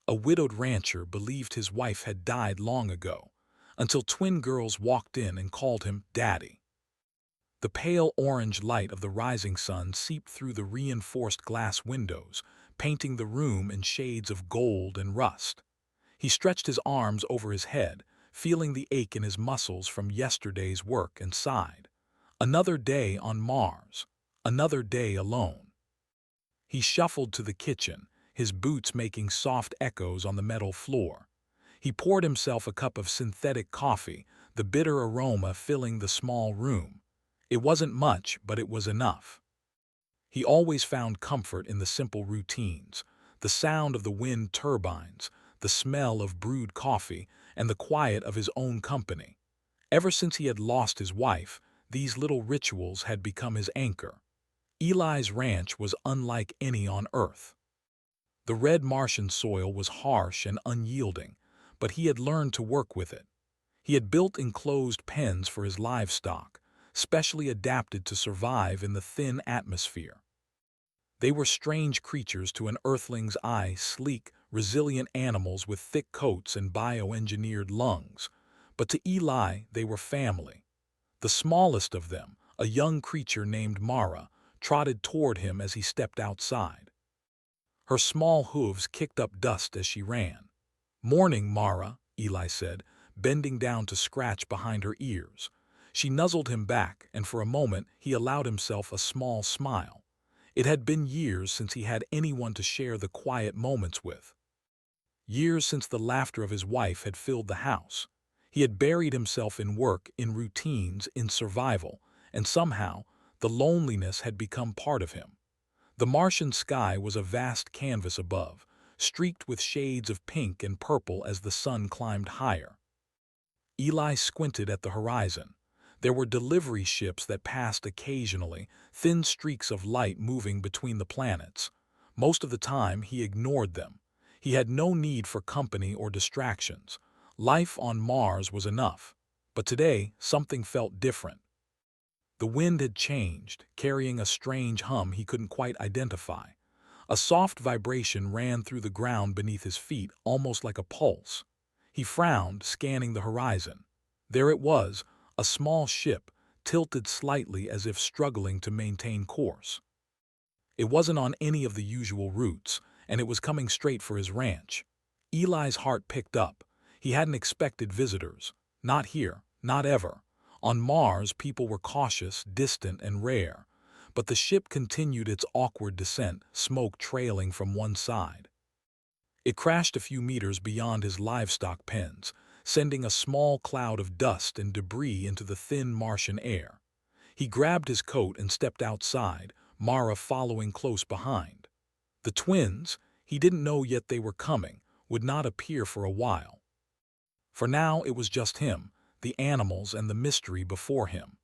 A widowed rancher believed his wife had died long ago, until twin girls walked in and called him Daddy. The pale orange light of the rising sun seeped through the reinforced glass windows, painting the room in shades of gold and rust. He stretched his arms over his head, feeling the ache in his muscles from yesterday's work, and sighed. Another day on Mars. Another day alone. He shuffled to the kitchen, his boots making soft echoes on the metal floor. He poured himself a cup of synthetic coffee, the bitter aroma filling the small room. It wasn't much, but it was enough. He always found comfort in the simple routines, the sound of the wind turbines, the smell of brewed coffee, and the quiet of his own company. Ever since he had lost his wife, these little rituals had become his anchor. Eli's ranch was unlike any on Earth. The red Martian soil was harsh and unyielding, but he had learned to work with it. He had built enclosed pens for his livestock, specially adapted to survive in the thin atmosphere. They were strange creatures to an earthling's eye, sleek, resilient animals with thick coats and bioengineered lungs. But to Eli, they were family. The smallest of them, a young creature named Mara, trotted toward him as he stepped outside. Her small hooves kicked up dust as she ran. "Morning, Mara," Eli said, bending down to scratch behind her ears. She nuzzled him back, and for a moment he allowed himself a small smile. It had been years since he had anyone to share the quiet moments with. Years since the laughter of his wife had filled the house. He had buried himself in work, in routines, in survival, and somehow the loneliness had become part of him. The Martian sky was a vast canvas above, streaked with shades of pink and purple as the sun climbed higher. Eli squinted at the horizon. There were delivery ships that passed occasionally, thin streaks of light moving between the planets. Most of the time, he ignored them. He had no need for company or distractions. Life on Mars was enough. But today, something felt different. The wind had changed, carrying a strange hum he couldn't quite identify. A soft vibration ran through the ground beneath his feet, almost like a pulse. He frowned, scanning the horizon. There it was, a small ship, tilted slightly as if struggling to maintain course. It wasn't on any of the usual routes, and it was coming straight for his ranch. Eli's heart picked up. He hadn't expected visitors. Not here, not ever. On Mars, people were cautious, distant, and rare. But the ship continued its awkward descent, smoke trailing from one side. It crashed a few meters beyond his livestock pens, sending a small cloud of dust and debris into the thin Martian air. He grabbed his coat and stepped outside, Mara following close behind. The twins, he didn't know yet they were coming, would not appear for a while. For now it was just him, the animals, and the mystery before him.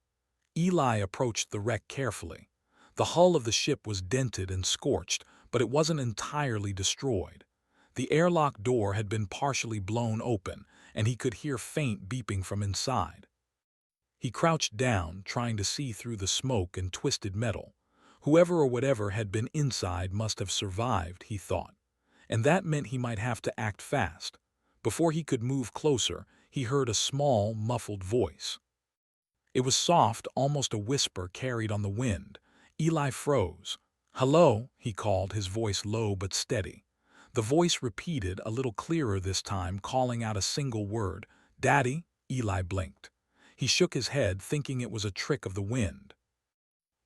Eli approached the wreck carefully. The hull of the ship was dented and scorched, but it wasn't entirely destroyed. The airlock door had been partially blown open, and he could hear faint beeping from inside. He crouched down, trying to see through the smoke and twisted metal. Whoever or whatever had been inside must have survived, he thought. And that meant he might have to act fast. Before he could move closer, he heard a small, muffled voice. It was soft, almost a whisper carried on the wind. Eli froze. "Hello," he called, his voice low but steady. The voice repeated, a little clearer this time, calling out a single word. "Daddy?" Eli blinked. He shook his head, thinking it was a trick of the wind.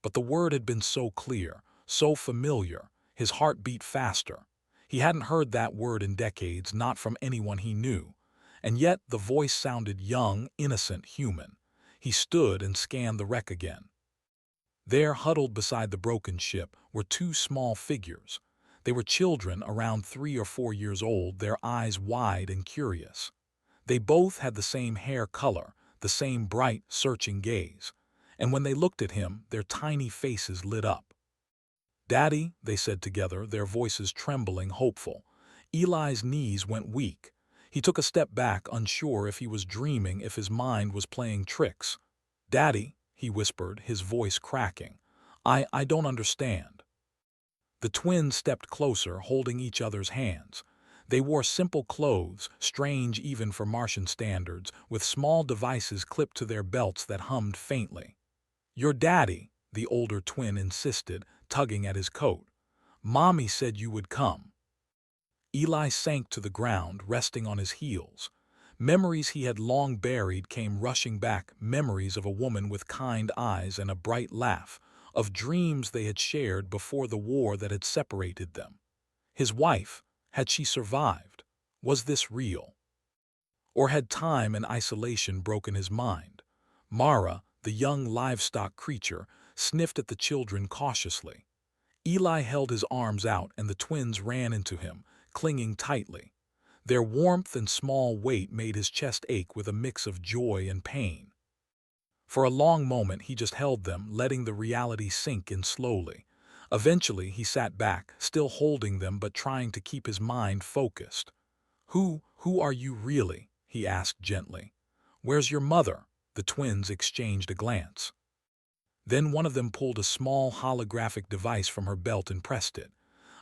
But the word had been so clear, so familiar, his heart beat faster. He hadn't heard that word in decades, not from anyone he knew. And yet the voice sounded young, innocent, human. He stood and scanned the wreck again. There, huddled beside the broken ship, were two small figures. They were children around 3 or 4 years old, their eyes wide and curious. They both had the same hair color, the same bright, searching gaze. And when they looked at him, their tiny faces lit up. "Daddy," they said together, their voices trembling, hopeful. Eli's knees went weak. He took a step back, unsure if he was dreaming, if his mind was playing tricks. "Daddy," he whispered, his voice cracking. I don't understand." The twins stepped closer, holding each other's hands. They wore simple clothes, strange even for Martian standards, with small devices clipped to their belts that hummed faintly. "Your daddy," the older twin insisted, tugging at his coat. "Mommy said you would come." Eli sank to the ground, resting on his heels. Memories he had long buried came rushing back, memories of a woman with kind eyes and a bright laugh, of dreams they had shared before the war that had separated them. His wife, had she survived? Was this real? Or had time and isolation broken his mind? Mara, the young livestock creature, sniffed at the children cautiously. Eli held his arms out and the twins ran into him, clinging tightly. Their warmth and small weight made his chest ache with a mix of joy and pain. For a long moment he just held them, letting the reality sink in slowly. Eventually he sat back, still holding them but trying to keep his mind focused. Who are you really?" he asked gently. "Where's your mother?" The twins exchanged a glance. Then one of them pulled a small holographic device from her belt and pressed it.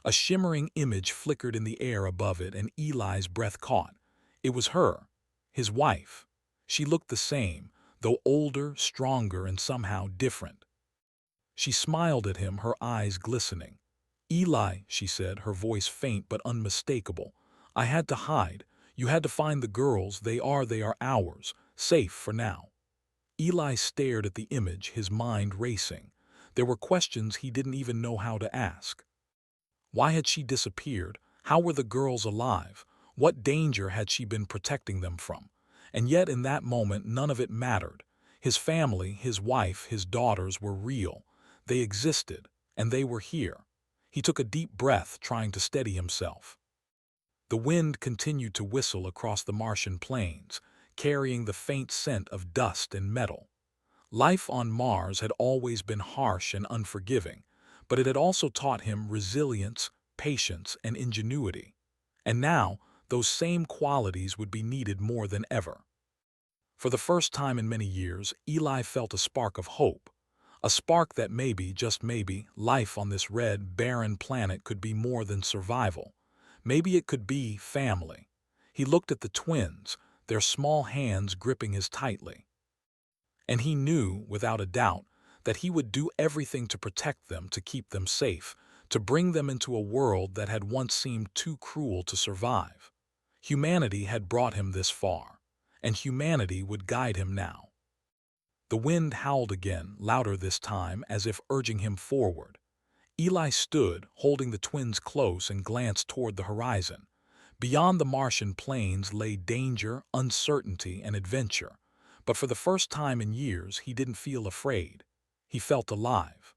A shimmering image flickered in the air above it, and Eli's breath caught. It was her, his wife. She looked the same, though older, stronger, and somehow different. She smiled at him, her eyes glistening. "Eli," she said, her voice faint but unmistakable, "I had to hide. You had to find the girls. They are ours, safe for now." Eli stared at the image, his mind racing. There were questions he didn't even know how to ask. Why had she disappeared? How were the girls alive? What danger had she been protecting them from? And yet in that moment none of it mattered. His family, his wife, his daughters were real. They existed, and they were here. He took a deep breath, trying to steady himself. The wind continued to whistle across the Martian plains, carrying the faint scent of dust and metal. Life on Mars had always been harsh and unforgiving, but it had also taught him resilience, patience, and ingenuity. And now, those same qualities would be needed more than ever. For the first time in many years, Eli felt a spark of hope. A spark that maybe, just maybe, life on this red, barren planet could be more than survival. Maybe it could be family. He looked at the twins, their small hands gripping his tightly. And he knew, without a doubt, that he would do everything to protect them, to keep them safe, to bring them into a world that had once seemed too cruel to survive. Humanity had brought him this far, and humanity would guide him now. The wind howled again, louder this time, as if urging him forward. Eli stood, holding the twins close, and glanced toward the horizon. Beyond the Martian plains lay danger, uncertainty, and adventure. But for the first time in years, he didn't feel afraid. He felt alive.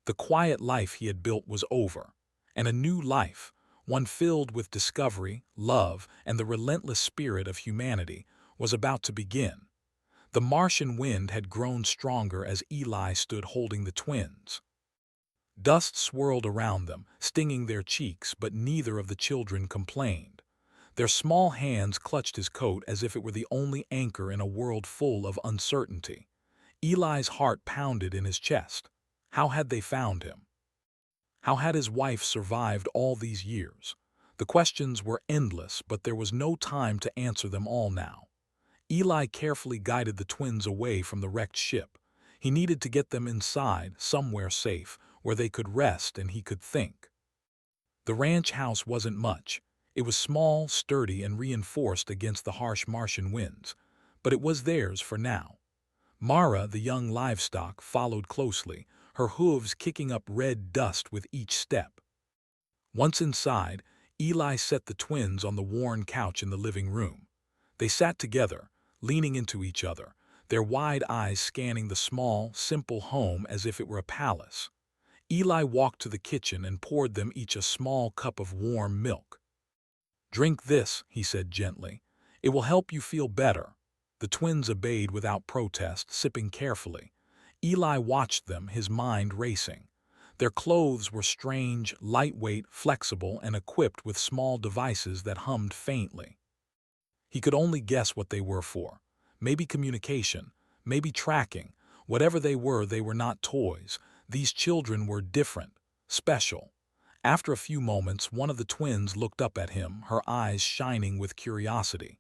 The quiet life he had built was over, and a new life, one filled with discovery, love, and the relentless spirit of humanity, was about to begin. The Martian wind had grown stronger as Eli stood holding the twins. Dust swirled around them, stinging their cheeks, but neither of the children complained. Their small hands clutched his coat as if it were the only anchor in a world full of uncertainty. Eli's heart pounded in his chest. How had they found him? How had his wife survived all these years? The questions were endless, but there was no time to answer them all now. Eli carefully guided the twins away from the wrecked ship. He needed to get them inside, somewhere safe, where they could rest and he could think. The ranch house wasn't much. It was small, sturdy, and reinforced against the harsh Martian winds, but it was theirs for now. Mara, the young livestock, followed closely, her hooves kicking up red dust with each step. Once inside, Eli set the twins on the worn couch in the living room. They sat together, leaning into each other, their wide eyes scanning the small, simple home as if it were a palace. Eli walked to the kitchen and poured them each a small cup of warm milk. "Drink this," he said gently. "It will help you feel better." The twins obeyed without protest, sipping carefully. Eli watched them, his mind racing. Their clothes were strange, lightweight, flexible, and equipped with small devices that hummed faintly. He could only guess what they were for. Maybe communication, maybe tracking. Whatever they were not toys. These children were different, special. After a few moments, one of the twins looked up at him, her eyes shining with curiosity.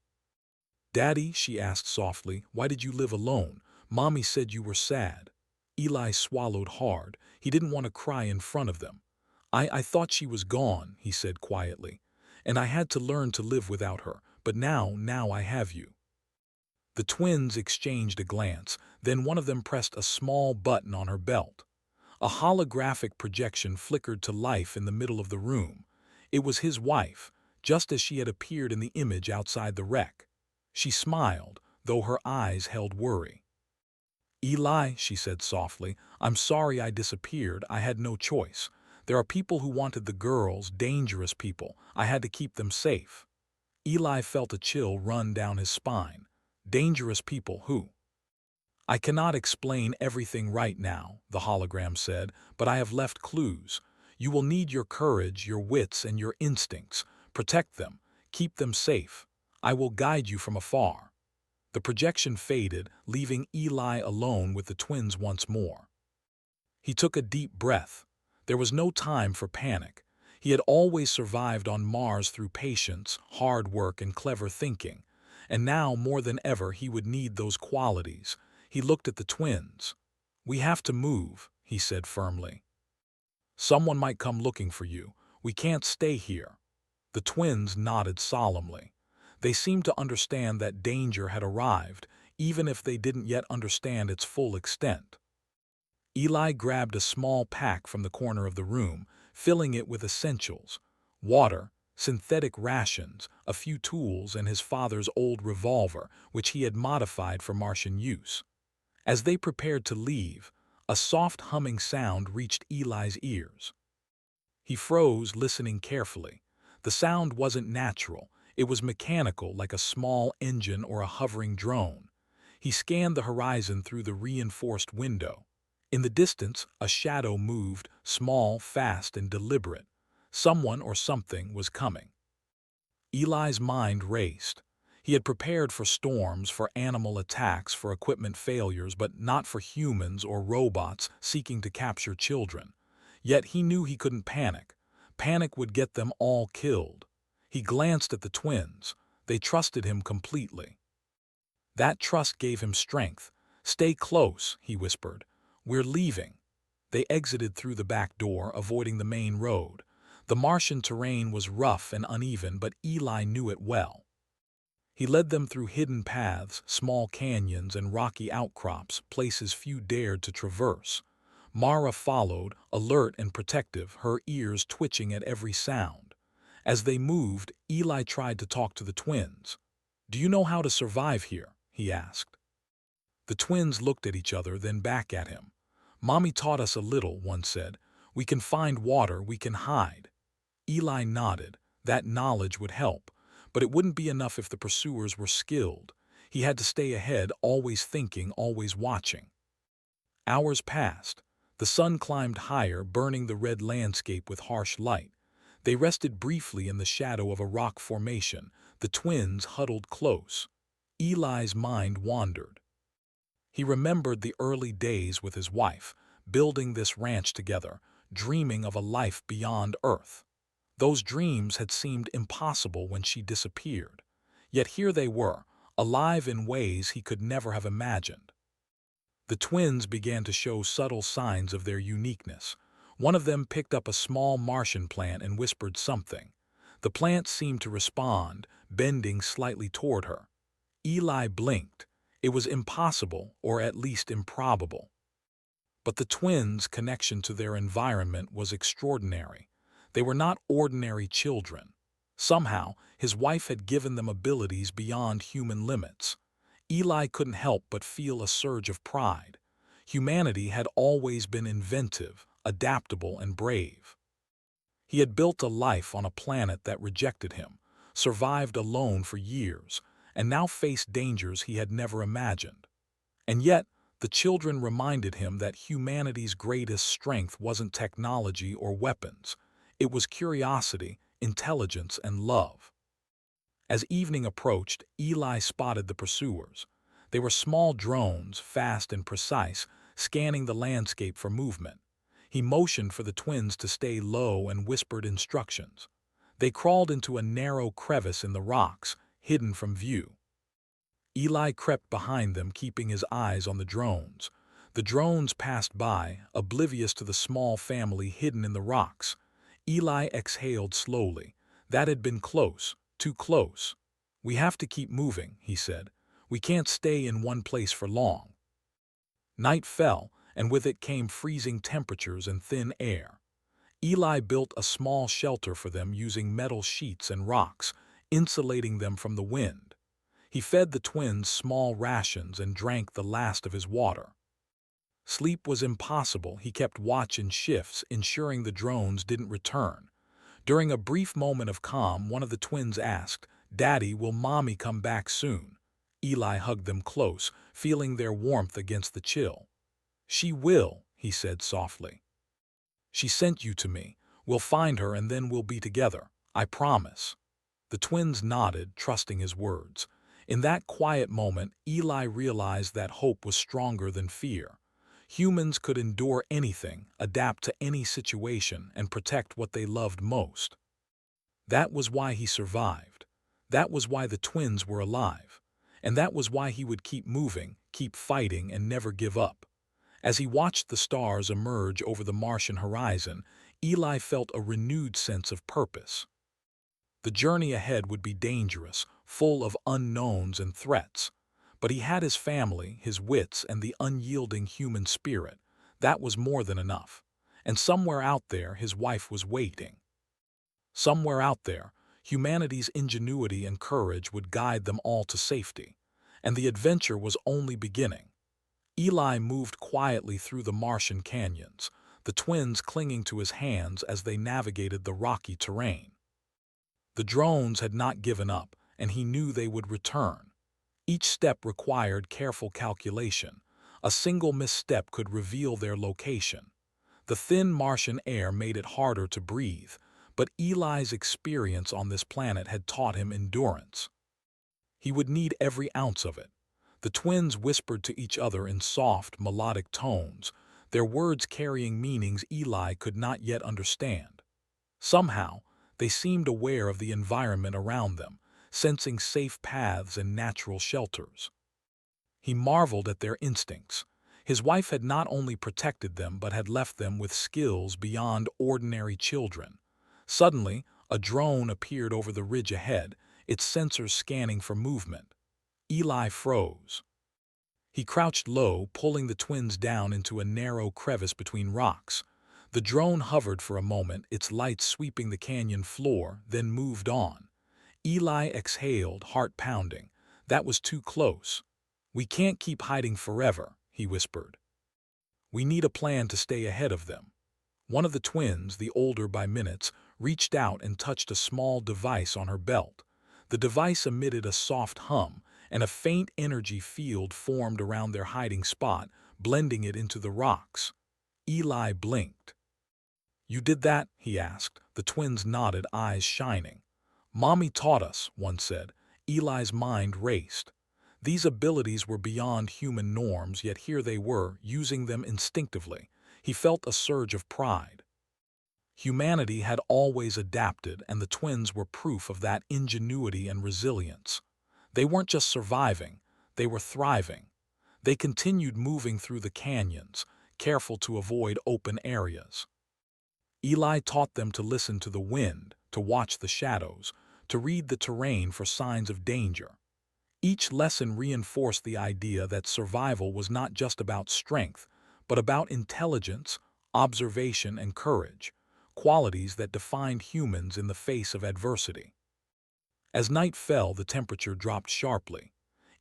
"Daddy," she asked softly, "why did you live alone? Mommy said you were sad." Eli swallowed hard. He didn't want to cry in front of them. I thought she was gone," he said quietly, "and I had to learn to live without her, but now I have you." The twins exchanged a glance, then one of them pressed a small button on her belt. A holographic projection flickered to life in the middle of the room. It was his wife, just as she had appeared in the image outside the wreck. She smiled, though her eyes held worry. "Eli," she said softly, "I'm sorry I disappeared. I had no choice. There are people who wanted the girls, dangerous people. I had to keep them safe." Eli felt a chill run down his spine. Dangerous people who? "I cannot explain everything right now," the hologram said, "but I have left clues. You will need your courage, your wits, and your instincts. Protect them. Keep them safe. I will guide you from afar." The projection faded, leaving Eli alone with the twins once more. He took a deep breath. There was no time for panic. He had always survived on Mars through patience, hard work, and clever thinking. And now, more than ever, he would need those qualities. He looked at the twins. "We have to move," he said firmly. "Someone might come looking for you. We can't stay here." The twins nodded solemnly. They seemed to understand that danger had arrived, even if they didn't yet understand its full extent. Eli grabbed a small pack from the corner of the room, filling it with essentials: water, synthetic rations, a few tools, and his father's old revolver, which he had modified for Martian use. As they prepared to leave, a soft humming sound reached Eli's ears. He froze, listening carefully. The sound wasn't natural. It was mechanical, like a small engine or a hovering drone. He scanned the horizon through the reinforced window. In the distance, a shadow moved, small, fast, and deliberate. Someone or something was coming. Eli's mind raced. He had prepared for storms, for animal attacks, for equipment failures, but not for humans or robots seeking to capture children. Yet he knew he couldn't panic. Panic would get them all killed. He glanced at the twins. They trusted him completely. That trust gave him strength. "Stay close," he whispered. "We're leaving." They exited through the back door, avoiding the main road. The Martian terrain was rough and uneven, but Eli knew it well. He led them through hidden paths, small canyons, and rocky outcrops, places few dared to traverse. Mara followed, alert and protective, her ears twitching at every sound. As they moved, Eli tried to talk to the twins. "Do you know how to survive here?" he asked. The twins looked at each other, then back at him. "Mommy taught us a little," one said. "We can find water, we can hide." Eli nodded. That knowledge would help, but it wouldn't be enough if the pursuers were skilled. He had to stay ahead, always thinking, always watching. Hours passed. The sun climbed higher, burning the red landscape with harsh light. They rested briefly in the shadow of a rock formation, the twins huddled close. Eli's mind wandered. He remembered the early days with his wife, building this ranch together, dreaming of a life beyond Earth. Those dreams had seemed impossible when she disappeared. Yet here they were, alive in ways he could never have imagined. The twins began to show subtle signs of their uniqueness. One of them picked up a small Martian plant and whispered something. The plant seemed to respond, bending slightly toward her. Eli blinked. It was impossible, or at least improbable. But the twins' connection to their environment was extraordinary. They were not ordinary children. Somehow, his wife had given them abilities beyond human limits. Eli couldn't help but feel a surge of pride. Humanity had always been inventive, adaptable, and brave. He had built a life on a planet that rejected him, survived alone for years, and now faced dangers he had never imagined. And yet, the children reminded him that humanity's greatest strength wasn't technology or weapons. It was curiosity, intelligence, and love. As evening approached, Eli spotted the pursuers. They were small drones, fast and precise, scanning the landscape for movement. He motioned for the twins to stay low and whispered instructions. They crawled into a narrow crevice in the rocks, hidden from view. Eli crept behind them, keeping his eyes on the drones. The drones passed by, oblivious to the small family hidden in the rocks. Eli exhaled slowly. That had been close, too close. "We have to keep moving," he said. "We can't stay in one place for long." Night fell, and with it came freezing temperatures and thin air. Eli built a small shelter for them using metal sheets and rocks, insulating them from the wind. He fed the twins small rations and drank the last of his water. Sleep was impossible. He kept watch in shifts, ensuring the drones didn't return. During a brief moment of calm, one of the twins asked, "Daddy, will Mommy come back soon?" Eli hugged them close, feeling their warmth against the chill. "She will," he said softly. "She sent you to me. We'll find her and then we'll be together. I promise." The twins nodded, trusting his words. In that quiet moment, Eli realized that hope was stronger than fear. Humans could endure anything, adapt to any situation, and protect what they loved most. That was why he survived. That was why the twins were alive. And that was why he would keep moving, keep fighting, and never give up. As he watched the stars emerge over the Martian horizon, Eli felt a renewed sense of purpose. The journey ahead would be dangerous, full of unknowns and threats. But he had his family, his wits, and the unyielding human spirit. That was more than enough. And somewhere out there, his wife was waiting. Somewhere out there, humanity's ingenuity and courage would guide them all to safety. And the adventure was only beginning. Eli moved quietly through the Martian canyons, the twins clinging to his hands as they navigated the rocky terrain. The drones had not given up, and he knew they would return. Each step required careful calculation. A single misstep could reveal their location. The thin Martian air made it harder to breathe, but Eli's experience on this planet had taught him endurance. He would need every ounce of it. The twins whispered to each other in soft, melodic tones, their words carrying meanings Eli could not yet understand. Somehow, they seemed aware of the environment around them, sensing safe paths and natural shelters. He marveled at their instincts. His wife had not only protected them but had left them with skills beyond ordinary children. Suddenly, a drone appeared over the ridge ahead, its sensors scanning for movement. Eli froze. He crouched low, pulling the twins down into a narrow crevice between rocks. The drone hovered for a moment, its lights sweeping the canyon floor, then moved on. Eli exhaled, heart pounding. That was too close. "We can't keep hiding forever," he whispered. "We need a plan to stay ahead of them." One of the twins, the older by minutes, reached out and touched a small device on her belt. The device emitted a soft hum, and a faint energy field formed around their hiding spot, blending it into the rocks. Eli blinked. "You did that?" he asked. The twins nodded, eyes shining. "Mommy taught us," one said. Eli's mind raced. These abilities were beyond human norms, yet here they were, using them instinctively. He felt a surge of pride. Humanity had always adapted, and the twins were proof of that ingenuity and resilience. They weren't just surviving, they were thriving. They continued moving through the canyons, careful to avoid open areas. Eli taught them to listen to the wind, to watch the shadows, to read the terrain for signs of danger. Each lesson reinforced the idea that survival was not just about strength, but about intelligence, observation, and courage, qualities that defined humans in the face of adversity. As night fell, the temperature dropped sharply.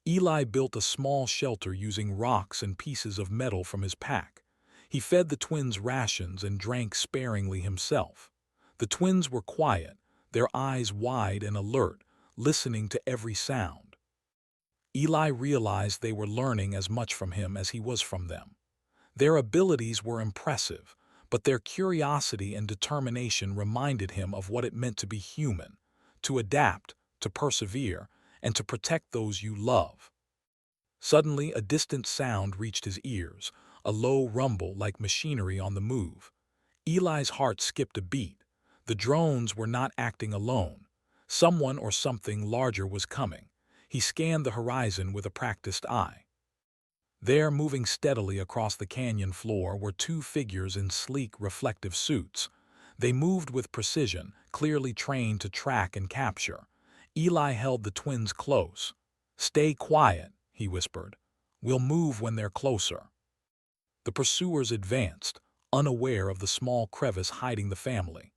Eli built a small shelter using rocks and pieces of metal from his pack. He fed the twins rations and drank sparingly himself. The twins were quiet, their eyes wide and alert, listening to every sound. Eli realized they were learning as much from him as he was from them. Their abilities were impressive, but their curiosity and determination reminded him of what it meant to be human, to adapt, to persevere, and to protect those you love. Suddenly, a distant sound reached his ears, a low rumble like machinery on the move. Eli's heart skipped a beat. The drones were not acting alone. Someone or something larger was coming. He scanned the horizon with a practiced eye. There, moving steadily across the canyon floor, were two figures in sleek, reflective suits. They moved with precision, clearly trained to track and capture. Eli held the twins close. "Stay quiet," he whispered. "We'll move when they're closer." The pursuers advanced, unaware of the small crevice hiding the family.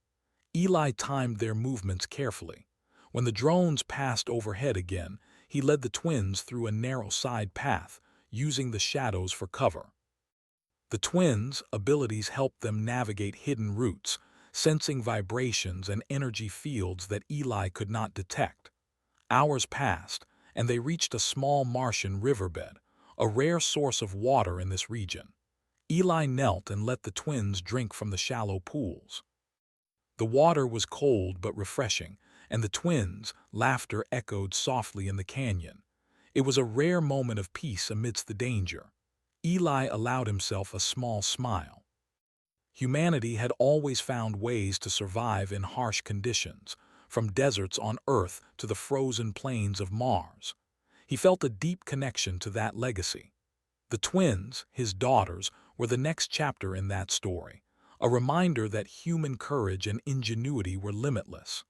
Eli timed their movements carefully. When the drones passed overhead again, he led the twins through a narrow side path, using the shadows for cover. The twins' abilities helped them navigate hidden routes, sensing vibrations and energy fields that Eli could not detect. Hours passed, and they reached a small Martian riverbed, a rare source of water in this region. Eli knelt and let the twins drink from the shallow pools. The water was cold but refreshing, and the twins' laughter echoed softly in the canyon. It was a rare moment of peace amidst the danger. Eli allowed himself a small smile. Humanity had always found ways to survive in harsh conditions, from deserts on Earth to the frozen plains of Mars. He felt a deep connection to that legacy. The twins, his daughters, were the next chapter in that story, a reminder that human courage and ingenuity were limitless.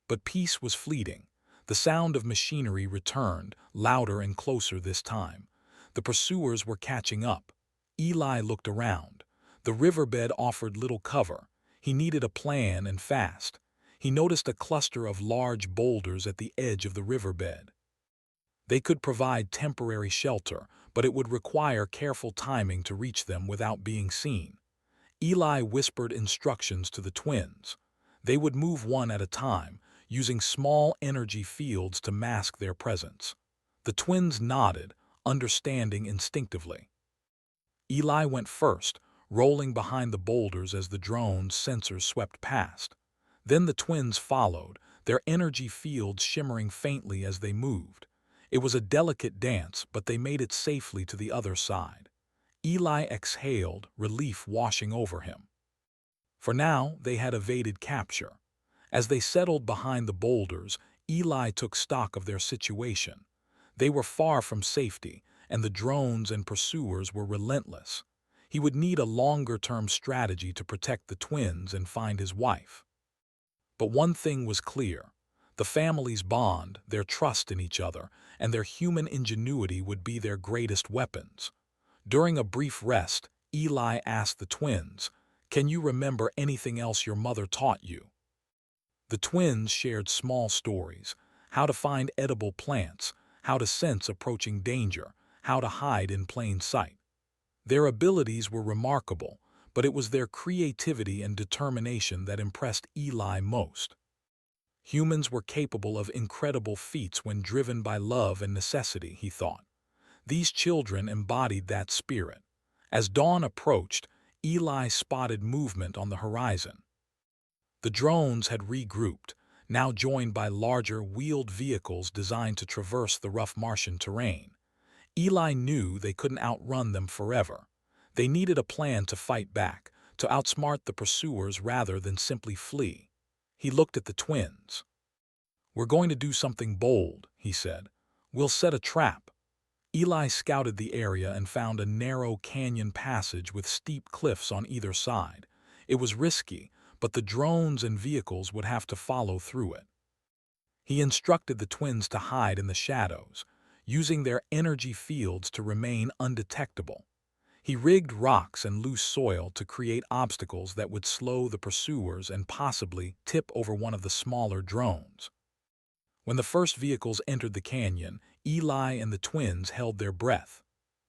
But peace was fleeting. The sound of machinery returned, louder and closer this time. The pursuers were catching up. Eli looked around. The riverbed offered little cover. He needed a plan, and fast. He noticed a cluster of large boulders at the edge of the riverbed. They could provide temporary shelter, but it would require careful timing to reach them without being seen. Eli whispered instructions to the twins. They would move one at a time, using small energy fields to mask their presence. The twins nodded, understanding instinctively. Eli went first, rolling behind the boulders as the drone's sensors swept past. Then the twins followed, their energy fields shimmering faintly as they moved. It was a delicate dance, but they made it safely to the other side. Eli exhaled, relief washing over him. For now, they had evaded capture. As they settled behind the boulders, Eli took stock of their situation. They were far from safety, and the drones and pursuers were relentless. He would need a longer-term strategy to protect the twins and find his wife. But one thing was clear. The family's bond, their trust in each other, and their human ingenuity would be their greatest weapons. During a brief rest, Eli asked the twins, "Can you remember anything else your mother taught you?" The twins shared small stories: how to find edible plants, how to sense approaching danger, how to hide in plain sight. Their abilities were remarkable, but it was their creativity and determination that impressed Eli most. Humans were capable of incredible feats when driven by love and necessity, he thought. These children embodied that spirit. As dawn approached, Eli spotted movement on the horizon. The drones had regrouped, now joined by larger, wheeled vehicles designed to traverse the rough Martian terrain. Eli knew they couldn't outrun them forever. They needed a plan to fight back, to outsmart the pursuers rather than simply flee. He looked at the twins. "We're going to do something bold," he said. "We'll set a trap." Eli scouted the area and found a narrow canyon passage with steep cliffs on either side. It was risky, but the drones and vehicles would have to follow through it. He instructed the twins to hide in the shadows, using their energy fields to remain undetectable. He rigged rocks and loose soil to create obstacles that would slow the pursuers and possibly tip over one of the smaller drones. When the first vehicles entered the canyon, Eli and the twins held their breath.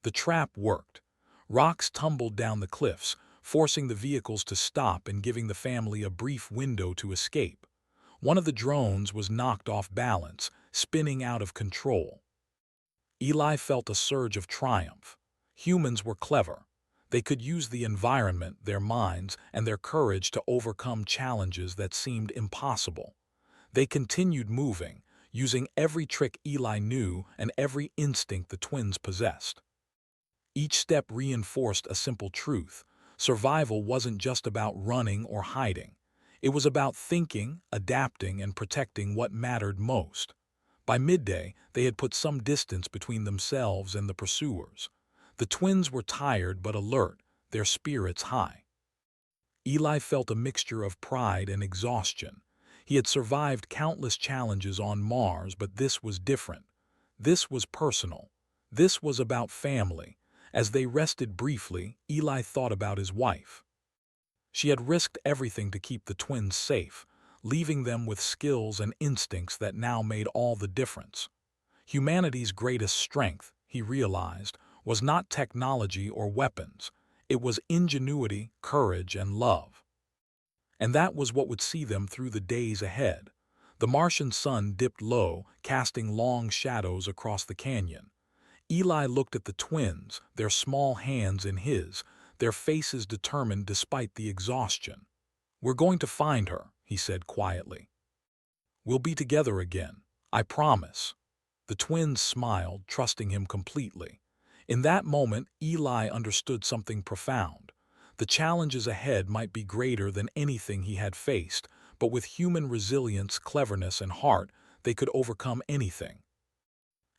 The trap worked. Rocks tumbled down the cliffs, forcing the vehicles to stop and giving the family a brief window to escape. One of the drones was knocked off balance, spinning out of control. Eli felt a surge of triumph. Humans were clever. They could use the environment, their minds, and their courage to overcome challenges that seemed impossible. They continued moving, using every trick Eli knew and every instinct the twins possessed. Each step reinforced a simple truth: Survival wasn't just about running or hiding. It was about thinking, adapting, and protecting what mattered most. By midday, they had put some distance between themselves and the pursuers. The twins were tired but alert, their spirits high. Eli felt a mixture of pride and exhaustion. He had survived countless challenges on Mars, but this was different. This was personal. This was about family. As they rested briefly, Eli thought about his wife. She had risked everything to keep the twins safe, leaving them with skills and instincts that now made all the difference. Humanity's greatest strength, he realized, was not technology or weapons. It was ingenuity, courage, and love. And that was what would see them through the days ahead. The Martian sun dipped low, casting long shadows across the canyon. Eli looked at the twins, their small hands in his, their faces determined despite the exhaustion. "We're going to find her," he said quietly. "We'll be together again. I promise." The twins smiled, trusting him completely. In that moment, Eli understood something profound. The challenges ahead might be greater than anything he had faced, but with human resilience, cleverness, and heart, they could overcome anything.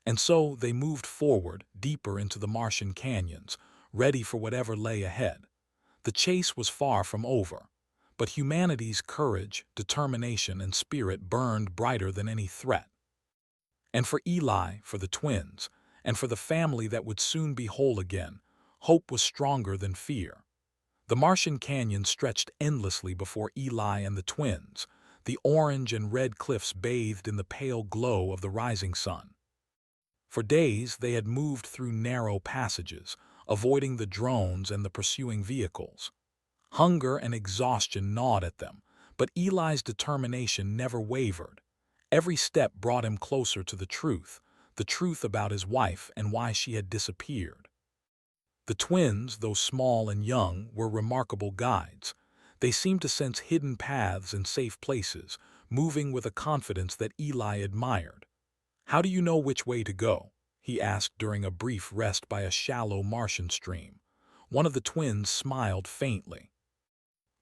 And so they moved forward, deeper into the Martian canyons, ready for whatever lay ahead. The chase was far from over, but humanity's courage, determination, and spirit burned brighter than any threat. And for Eli, for the twins, and for the family that would soon be whole again, hope was stronger than fear. The Martian canyon stretched endlessly before Eli and the twins, the orange and red cliffs bathed in the pale glow of the rising sun. For days they had moved through narrow passages, avoiding the drones and the pursuing vehicles. Hunger and exhaustion gnawed at them, but Eli's determination never wavered. Every step brought him closer to the truth about his wife and why she had disappeared. The twins, though small and young, were remarkable guides. They seemed to sense hidden paths and safe places, moving with a confidence that Eli admired. "How do you know which way to go?" he asked during a brief rest by a shallow Martian stream. One of the twins smiled faintly.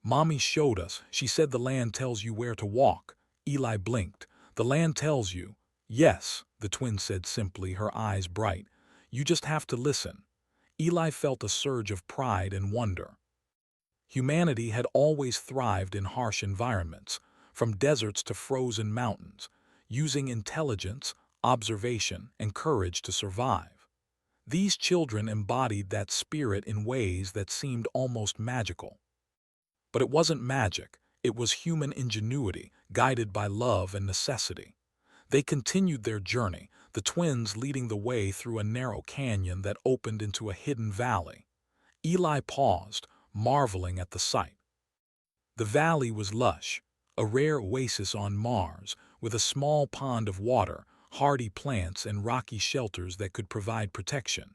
"Mommy showed us. She said the land tells you where to walk." Eli blinked. "The land tells you." "Yes," the twin said simply, her eyes bright. "You just have to listen." Eli felt a surge of pride and wonder. Humanity had always thrived in harsh environments, from deserts to frozen mountains, using intelligence, observation, and courage to survive. These children embodied that spirit in ways that seemed almost magical. But it wasn't magic, it was human ingenuity, guided by love and necessity. They continued their journey, the twins leading the way through a narrow canyon that opened into a hidden valley. Eli paused, marveling at the sight. The valley was lush, a rare oasis on Mars, with a small pond of water, hardy plants, and rocky shelters that could provide protection.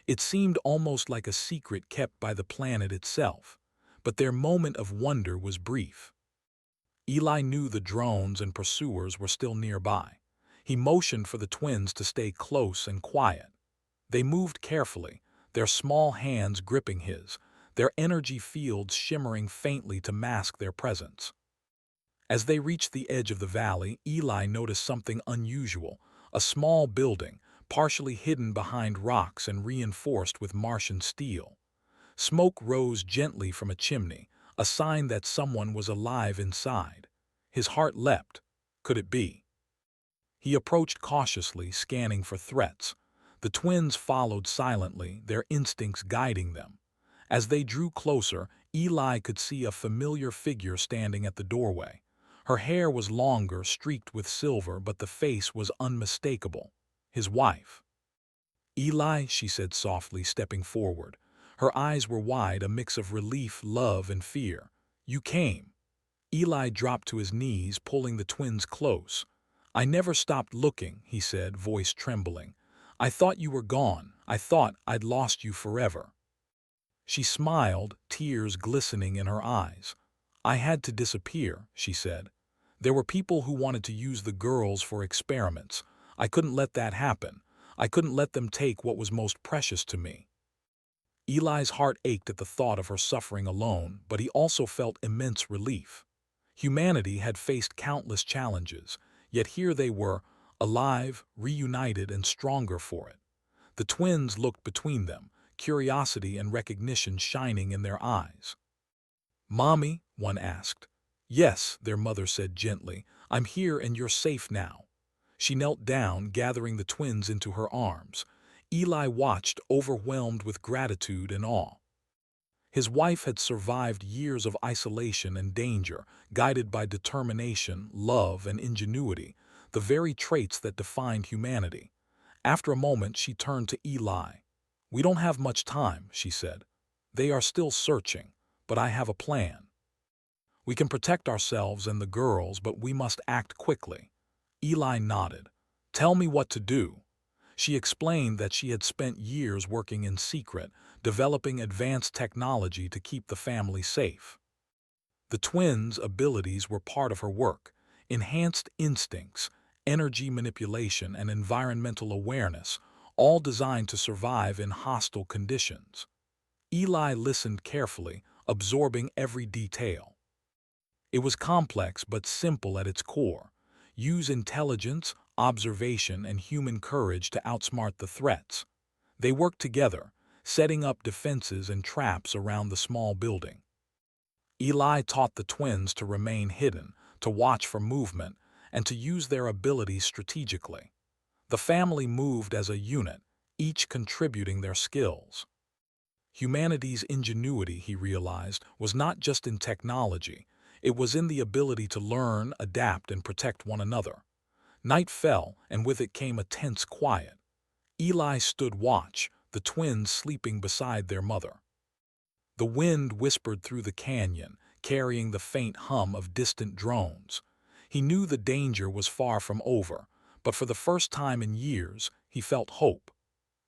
It seemed almost like a secret kept by the planet itself, but their moment of wonder was brief. Eli knew the drones and pursuers were still nearby. He motioned for the twins to stay close and quiet. They moved carefully, their small hands gripping his, their energy fields shimmering faintly to mask their presence. As they reached the edge of the valley, Eli noticed something unusual, a small building, partially hidden behind rocks and reinforced with Martian steel. Smoke rose gently from a chimney, a sign that someone was alive inside. His heart leapt. Could it be? He approached cautiously, scanning for threats. The twins followed silently, their instincts guiding them. As they drew closer, Eli could see a familiar figure standing at the doorway. Her hair was longer, streaked with silver, but the face was unmistakable. His wife. "Eli," she said softly, stepping forward. Her eyes were wide, a mix of relief, love, and fear. "You came." Eli dropped to his knees, pulling the twins close. "I never stopped looking," he said, voice trembling. "I thought you were gone. I thought I'd lost you forever." She smiled, tears glistening in her eyes. "I had to disappear," she said. "There were people who wanted to use the girls for experiments. I couldn't let that happen. I couldn't let them take what was most precious to me." Eli's heart ached at the thought of her suffering alone, but he also felt immense relief. Humanity had faced countless challenges, yet here they were, alive, reunited, and stronger for it. The twins looked between them, curiosity and recognition shining in their eyes. "Mommy?" one asked. "Yes," their mother said gently. "I'm here and you're safe now." She knelt down, gathering the twins into her arms. Eli watched, overwhelmed with gratitude and awe. His wife had survived years of isolation and danger, guided by determination, love, and ingenuity, the very traits that defined humanity. After a moment, she turned to Eli. "We don't have much time," she said. "They are still searching, but I have a plan. We can protect ourselves and the girls, but we must act quickly." Eli nodded. "Tell me what to do." She explained that she had spent years working in secret, developing advanced technology to keep the family safe. The twins' abilities were part of her work: enhanced instincts, energy manipulation, and environmental awareness, all designed to survive in hostile conditions. Eli listened carefully, absorbing every detail. It was complex but simple at its core. Use intelligence, observation, and human courage to outsmart the threats. They worked together, setting up defenses and traps around the small building. Eli taught the twins to remain hidden, to watch for movement, and to use their abilities strategically. The family moved as a unit, each contributing their skills. Humanity's ingenuity, he realized, was not just in technology. It was in the ability to learn, adapt, and protect one another. Night fell, and with it came a tense quiet. Eli stood watch, the twins sleeping beside their mother. The wind whispered through the canyon, carrying the faint hum of distant drones. He knew the danger was far from over, but for the first time in years, he felt hope.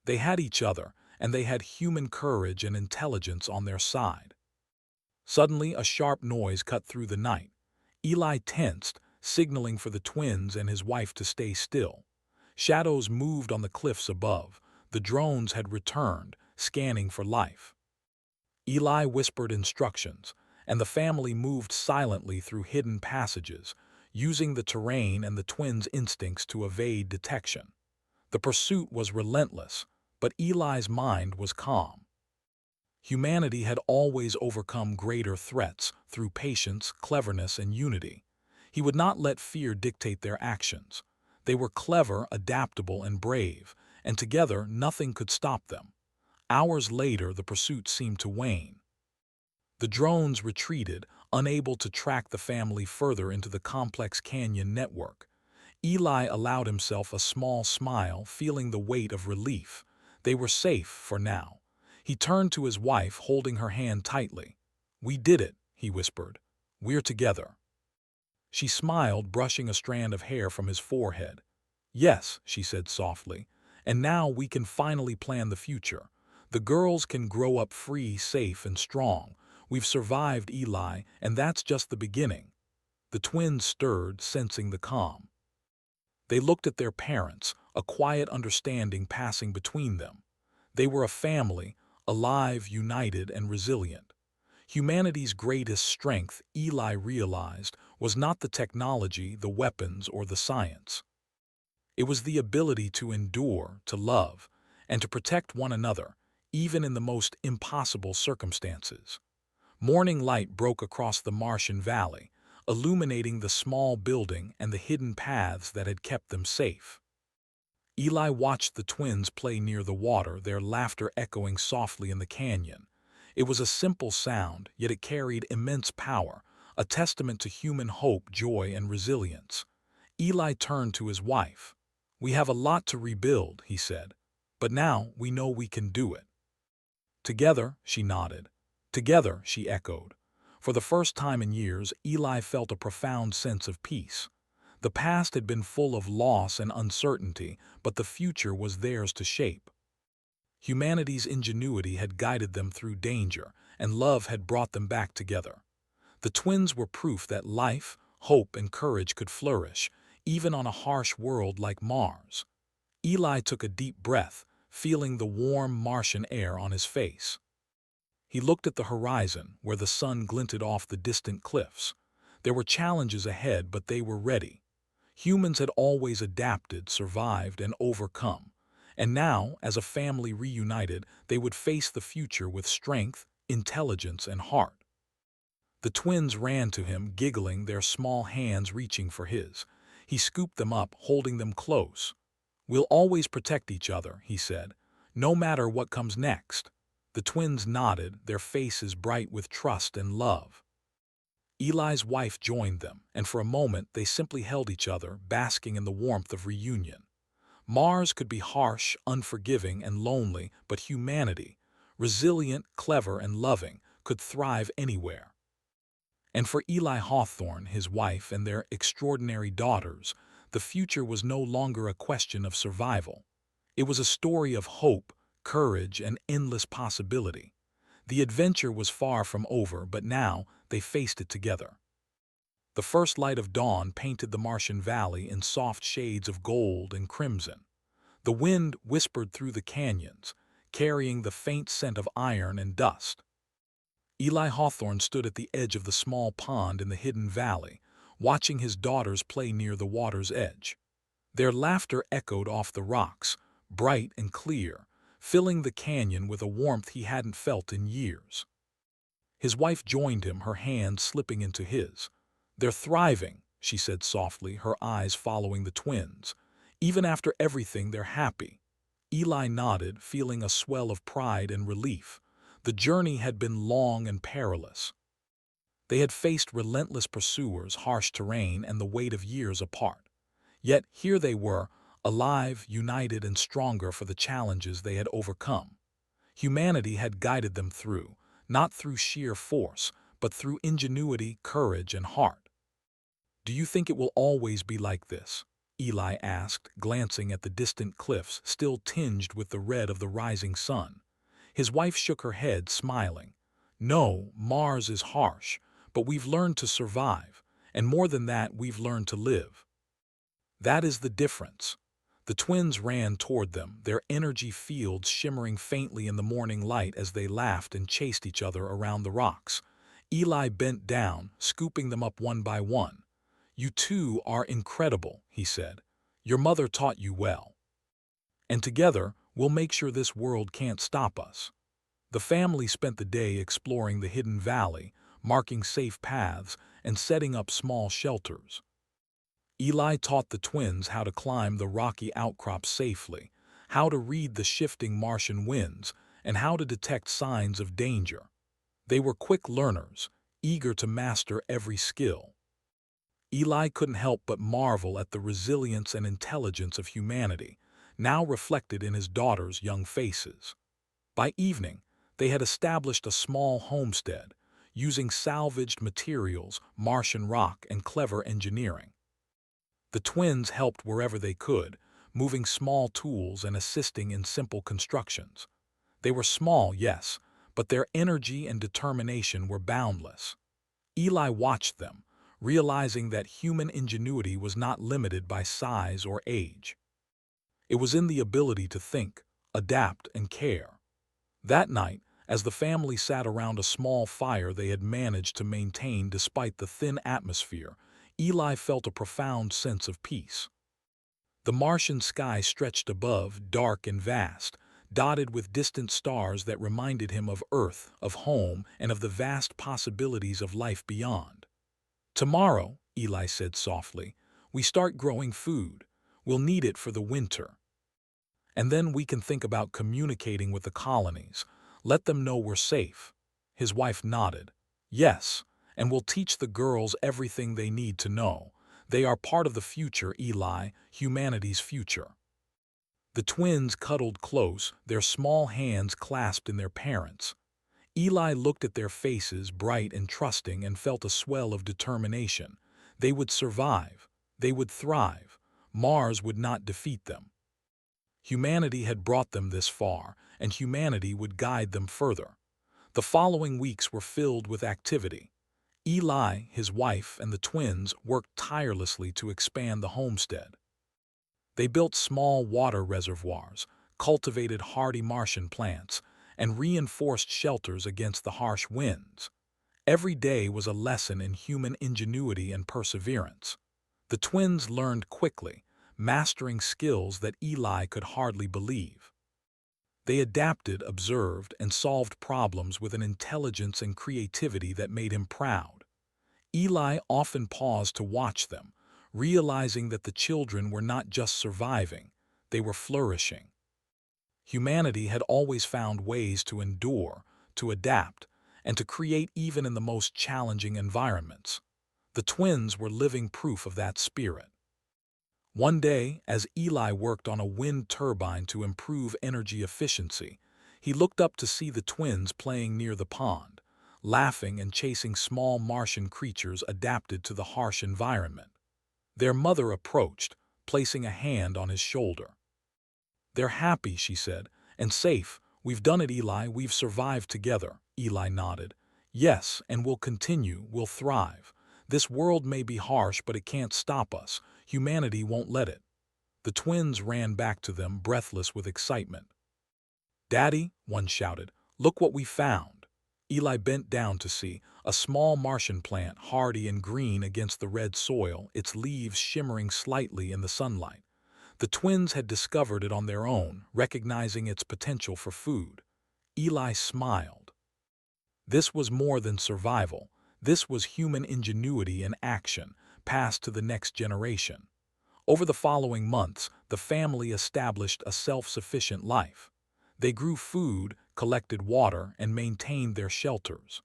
They had each other, and they had human courage and intelligence on their side. Suddenly, a sharp noise cut through the night. Eli tensed, signaling for the twins and his wife to stay still. Shadows moved on the cliffs above. The drones had returned, scanning for life. Eli whispered instructions, and the family moved silently through hidden passages, using the terrain and the twins' instincts to evade detection. The pursuit was relentless, but Eli's mind was calm. Humanity had always overcome greater threats through patience, cleverness, and unity. He would not let fear dictate their actions. They were clever, adaptable, and brave, and together nothing could stop them. Hours later, the pursuit seemed to wane. The drones retreated, unable to track the family further into the complex canyon network. Eli allowed himself a small smile, feeling the weight of relief. They were safe for now. He turned to his wife, holding her hand tightly. "We did it," he whispered. "We're together." She smiled, brushing a strand of hair from his forehead. "Yes," she said softly, "and now we can finally plan the future. The girls can grow up free, safe, and strong. We've survived, Eli, and that's just the beginning." The twins stirred, sensing the calm. They looked at their parents, a quiet understanding passing between them. They were a family, alive, united, and resilient. Humanity's greatest strength, Eli realized, was not the technology, the weapons, or the science. It was the ability to endure, to love, and to protect one another, even in the most impossible circumstances. Morning light broke across the Martian valley, illuminating the small building and the hidden paths that had kept them safe. Eli watched the twins play near the water, their laughter echoing softly in the canyon. It was a simple sound, yet it carried immense power, a testament to human hope, joy, and resilience. Eli turned to his wife. "We have a lot to rebuild," he said, "but now we know we can do it." "Together," she nodded. "Together," she echoed. For the first time in years, Eli felt a profound sense of peace. The past had been full of loss and uncertainty, but the future was theirs to shape. Humanity's ingenuity had guided them through danger, and love had brought them back together. The twins were proof that life, hope, and courage could flourish, even on a harsh world like Mars. Eli took a deep breath, feeling the warm Martian air on his face. He looked at the horizon, where the sun glinted off the distant cliffs. There were challenges ahead, but they were ready. Humans had always adapted, survived, and overcome. And now, as a family reunited, they would face the future with strength, intelligence, and heart. The twins ran to him, giggling, their small hands reaching for his. He scooped them up, holding them close. "We'll always protect each other," he said, "no matter what comes next." The twins nodded, their faces bright with trust and love. Eli's wife joined them, and for a moment they simply held each other, basking in the warmth of reunion. Mars could be harsh, unforgiving, and lonely, but humanity, resilient, clever, and loving, could thrive anywhere. And for Eli Hawthorne, his wife, and their extraordinary daughters, the future was no longer a question of survival. It was a story of hope, courage, and endless possibility. The adventure was far from over, but now they faced it together. The first light of dawn painted the Martian valley in soft shades of gold and crimson. The wind whispered through the canyons, carrying the faint scent of iron and dust. Eli Hawthorne stood at the edge of the small pond in the hidden valley, watching his daughters play near the water's edge. Their laughter echoed off the rocks, bright and clear, filling the canyon with a warmth he hadn't felt in years. His wife joined him, her hand slipping into his. "They're thriving," she said softly, her eyes following the twins. "Even after everything, they're happy." Eli nodded, feeling a swell of pride and relief. The journey had been long and perilous. They had faced relentless pursuers, harsh terrain, and the weight of years apart. Yet here they were, alive, united, and stronger for the challenges they had overcome. Humanity had guided them through, not through sheer force, but through ingenuity, courage, and heart. "Do you think it will always be like this?" Eli asked, glancing at the distant cliffs still tinged with the red of the rising sun. His wife shook her head, smiling. "No, Mars is harsh, but we've learned to survive, and more than that, we've learned to live. That is the difference." The twins ran toward them, their energy fields shimmering faintly in the morning light as they laughed and chased each other around the rocks. Eli bent down, scooping them up one by one. "You two are incredible," he said. "Your mother taught you well. And together, we'll make sure this world can't stop us." The family spent the day exploring the hidden valley, marking safe paths, and setting up small shelters. Eli taught the twins how to climb the rocky outcrops safely, how to read the shifting Martian winds, and how to detect signs of danger. They were quick learners, eager to master every skill. Eli couldn't help but marvel at the resilience and intelligence of humanity, now reflected in his daughters' young faces. By evening, they had established a small homestead, using salvaged materials, Martian rock, and clever engineering. The twins helped wherever they could, moving small tools and assisting in simple constructions. They were small, yes, but their energy and determination were boundless. Eli watched them, realizing that human ingenuity was not limited by size or age. It was in the ability to think, adapt, and care. That night, as the family sat around a small fire they had managed to maintain despite the thin atmosphere, Eli felt a profound sense of peace. The Martian sky stretched above, dark and vast, dotted with distant stars that reminded him of Earth, of home, and of the vast possibilities of life beyond. "Tomorrow," Eli said softly, "we start growing food. We'll need it for the winter. And then we can think about communicating with the colonies. Let them know we're safe." His wife nodded. "Yes, and we'll teach the girls everything they need to know. They are part of the future, Eli, humanity's future." The twins cuddled close, their small hands clasped in their parents'. Eli looked at their faces, bright and trusting, and felt a swell of determination. They would survive. They would thrive. Mars would not defeat them. Humanity had brought them this far, and humanity would guide them further. The following weeks were filled with activity. Eli, his wife, and the twins worked tirelessly to expand the homestead. They built small water reservoirs, cultivated hardy Martian plants, and reinforced shelters against the harsh winds. Every day was a lesson in human ingenuity and perseverance. The twins learned quickly, mastering skills that Eli could hardly believe. They adapted, observed, and solved problems with an intelligence and creativity that made him proud. Eli often paused to watch them, realizing that the children were not just surviving, they were flourishing. Humanity had always found ways to endure, to adapt, and to create even in the most challenging environments. The twins were living proof of that spirit. One day, as Eli worked on a wind turbine to improve energy efficiency, he looked up to see the twins playing near the pond, laughing and chasing small Martian creatures adapted to the harsh environment. Their mother approached, placing a hand on his shoulder. "They're happy," she said, "and safe. We've done it, Eli. We've survived together." Eli nodded. "Yes, and we'll continue. We'll thrive. This world may be harsh, but it can't stop us. Humanity won't let it." The twins ran back to them, breathless with excitement. "Daddy," one shouted, "look what we found." Eli bent down to see a small Martian plant, hardy and green against the red soil, its leaves shimmering slightly in the sunlight. The twins had discovered it on their own, recognizing its potential for food. Eli smiled. This was more than survival. This was human ingenuity in action, passed to the next generation. Over the following months, the family established a self-sufficient life. They grew food, collected water, and maintained their shelters.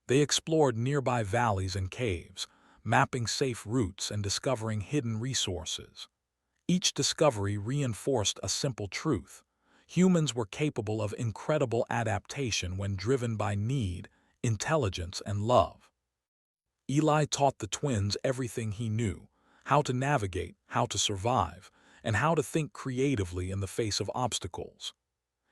They explored nearby valleys and caves, mapping safe routes and discovering hidden resources. Each discovery reinforced a simple truth: humans were capable of incredible adaptation when driven by need, intelligence, and love. Eli taught the twins everything he knew: how to navigate, how to survive, and how to think creatively in the face of obstacles.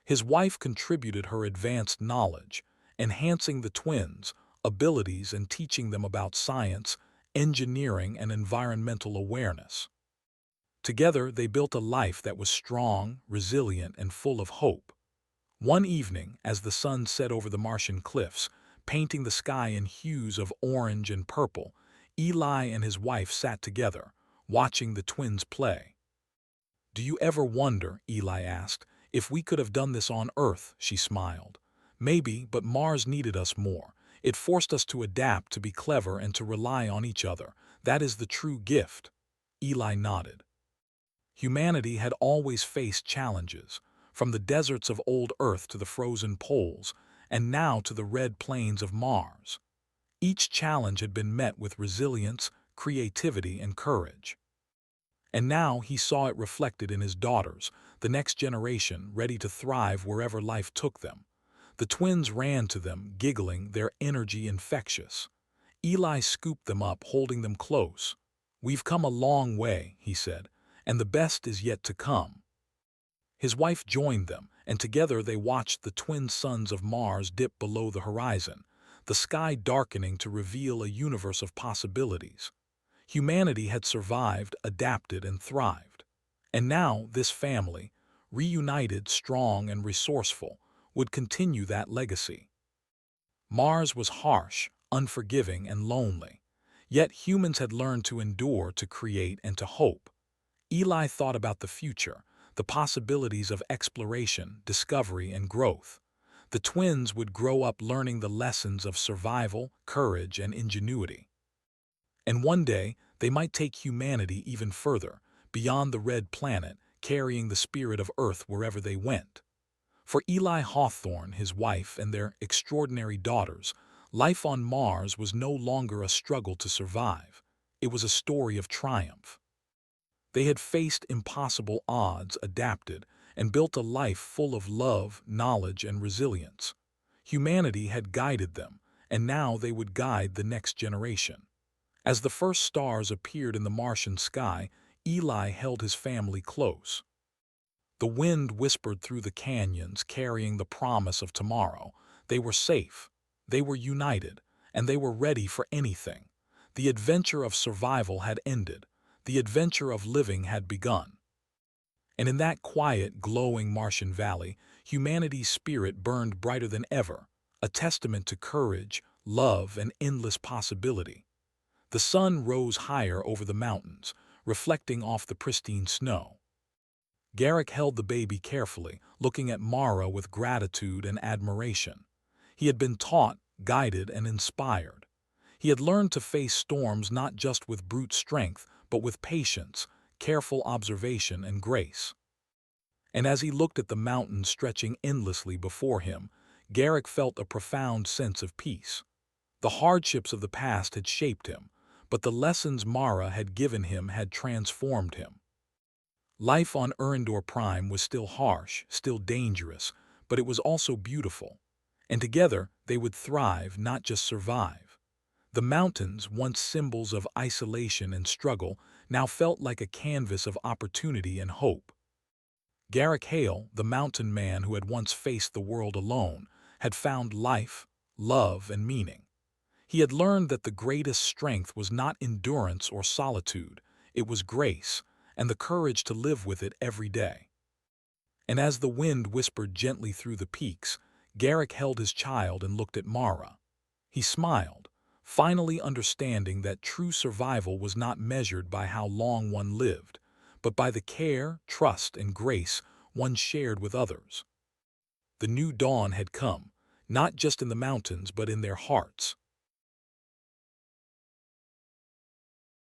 His wife contributed her advanced knowledge, enhancing the twins' abilities and teaching them about science, engineering, and environmental awareness. Together, they built a life that was strong, resilient, and full of hope. One evening, as the sun set over the Martian cliffs, painting the sky in hues of orange and purple, Eli and his wife sat together, watching the twins play. "Do you ever wonder," Eli asked, "if we could have done this on Earth?" She smiled. "Maybe, but Mars needed us more. It forced us to adapt, to be clever, and to rely on each other. That is the true gift." Eli nodded. Humanity had always faced challenges, from the deserts of old Earth to the frozen poles, and now to the red plains of Mars. Each challenge had been met with resilience, creativity, and courage. And now he saw it reflected in his daughters, the next generation, ready to thrive wherever life took them. The twins ran to them, giggling, their energy infectious. Eli scooped them up, holding them close. "We've come a long way," he said, "and the best is yet to come." His wife joined them, and together they watched the twin suns of Mars dip below the horizon, the sky darkening to reveal a universe of possibilities. Humanity had survived, adapted, and thrived. And now this family, reunited, strong, and resourceful, would continue that legacy. Mars was harsh, unforgiving, and lonely. Yet humans had learned to endure, to create, and to hope. Eli thought about the future, the possibilities of exploration, discovery, and growth. The twins would grow up learning the lessons of survival, courage, and ingenuity. And one day, they might take humanity even further, beyond the red planet, carrying the spirit of Earth wherever they went. For Eli Hawthorne, his wife, and their extraordinary daughters, life on Mars was no longer a struggle to survive. It was a story of triumph. They had faced impossible odds, adapted, and built a life full of love, knowledge, and resilience. Humanity had guided them, and now they would guide the next generation. As the first stars appeared in the Martian sky, Eli held his family close. The wind whispered through the canyons, carrying the promise of tomorrow. They were safe, they were united, and they were ready for anything. The adventure of survival had ended. The adventure of living had begun. And in that quiet, glowing Martian valley, humanity's spirit burned brighter than ever, a testament to courage, love, and endless possibility. The sun rose higher over the mountains, reflecting off the pristine snow. Garrick held the baby carefully, looking at Mara with gratitude and admiration. He had been taught, guided, and inspired. He had learned to face storms not just with brute strength, but with patience, careful observation, and grace. And as he looked at the mountains stretching endlessly before him, Garrick felt a profound sense of peace. The hardships of the past had shaped him, but the lessons Mara had given him had transformed him. Life on Erendor Prime was still harsh, still dangerous, but it was also beautiful. And together they would thrive, not just survive. The mountains, once symbols of isolation and struggle, now felt like a canvas of opportunity and hope. Garrick Hale, the mountain man who had once faced the world alone, had found life, love, and meaning. He had learned that the greatest strength was not endurance or solitude, it was grace, and the courage to live with it every day. And as the wind whispered gently through the peaks, Garrick held his child and looked at Mara. He smiled, finally understanding that true survival was not measured by how long one lived, but by the care, trust, and grace one shared with others. The new dawn had come, not just in the mountains but in their hearts.